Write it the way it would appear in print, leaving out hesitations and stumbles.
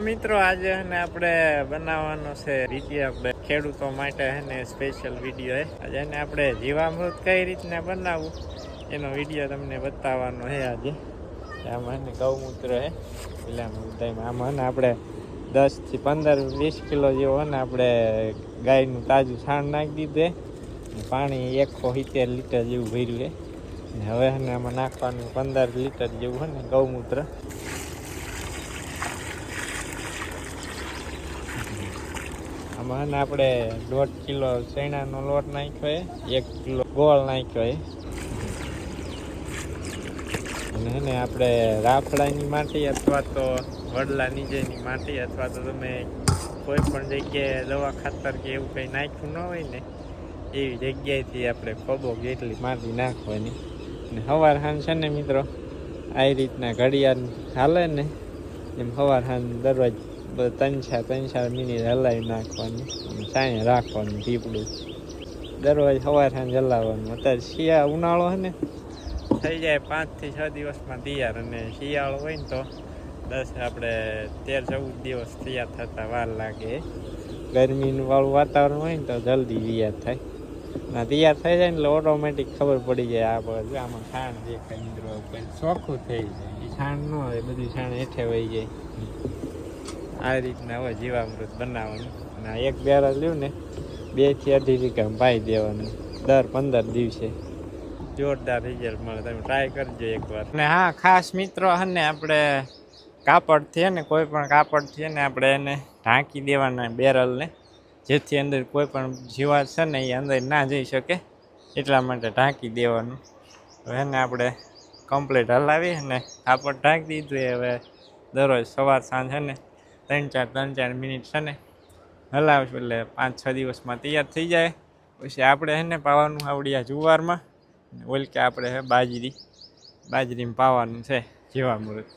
મિત્રો આજે ને આપણે બનાવવાનો છે વિડીયો આપણે ખેડૂતો માટે હે ને સ્પેશિયલ વિડીયો હે આજે ને આપણે જીવામૃત કઈ રીતના બનાવવું એનો વિડીયો તમને બતાવવાનો છે આજે આમાં ને ગૌમૂત્ર હે એટલે આમાં ને આપણે 10 થી 15 20 કિલો જેવો ને આપણે ગાયનું તાજું છાણ નાખી દીધું પાણી 170 લીટર જેવું ભર્યું છે હવે ને આમાં નાખવાનું 15 લીટર જેવું હે ને ગૌમૂત્ર આમાં આપણે 1.5 કિલો ચણાનો લોટ નાખ્યો 1 કિલો ગોળ નાખ્યો અને આપણે રાફડાની માટી અથવા તો વડલા નીચેની માટી અથવા તો તમે કોઈ પણ જગ્યાએ દવા ખાતર કે એવું કંઈ નાખ્યું ન હોય ને એવી જગ્યાએથી આપણે ખોબો જેટલી માટી નાખવાની ને સવાર સાંજ છે ને મિત્રો આ રીતના ઘડિયાળ હાલે ને એમ સવાર સાંજ દરરોજ 3-4 મિનિટ હલાવી નાખવાની અને સાંજે રાખવાનું ટીપડું દરરોજ સવાર સાંજ હલાવવાનું અત્યારે ઉનાળો છે ને થઈ જાય 5 થી 6 દિવસમાં તૈયાર અને શિયાળો હોય ને તો 13-14 દિવસ તૈયાર થતા વાર લાગે ગરમીનું વાળું વાતાવરણ હોય ને તો જલ્દી તૈયાર થાય ના તૈયાર થઈ જાય ને એટલે ઓટોમેટિક ખબર પડી જાય આ બધું આમાં છાણ દેખાય મિત્રો ચોખ્ખું થઈ જાય એ છાણ ન હોય બધું છાણ હેઠે વહી જાય આ રીતના હોય જીવામૃત બનાવવાનું અને એક બેરલ લ્યું ને 2 થી 2.5 વીઘા પાઈ દેવાનું દર 15 દિવસે જોરદાર રિઝલ્ટ મળે તમે ટ્રાય કરજો એકવાર અને હા ખાસ મિત્રો હે ને આપણે કાપડથી હે ને કોઈ પણ કાપડથી હે ને આપણે એને ઢાંકી દેવાના બેરલને જેથી અંદર કોઈ પણ જીવાત છે ને એ અંદર ના જઈ શકે એટલા માટે ઢાંકી દેવાનું હવે ને આપણે કમ્પ્લીટ હલાવી અને કાપડ ઢાંકી દીધું હવે દરરોજ સવાર સાંજ છે ને 3-4 મિનિટ છે ને હલાવશું એટલે 5-6 દિવસમાં તૈયાર થઈ જાય પછી આપણે છે ને પાવાનું આવડ્યા જુવારમાં ઓલકે આપણે બાજરીમાં પાવાનું છે જીવામૃત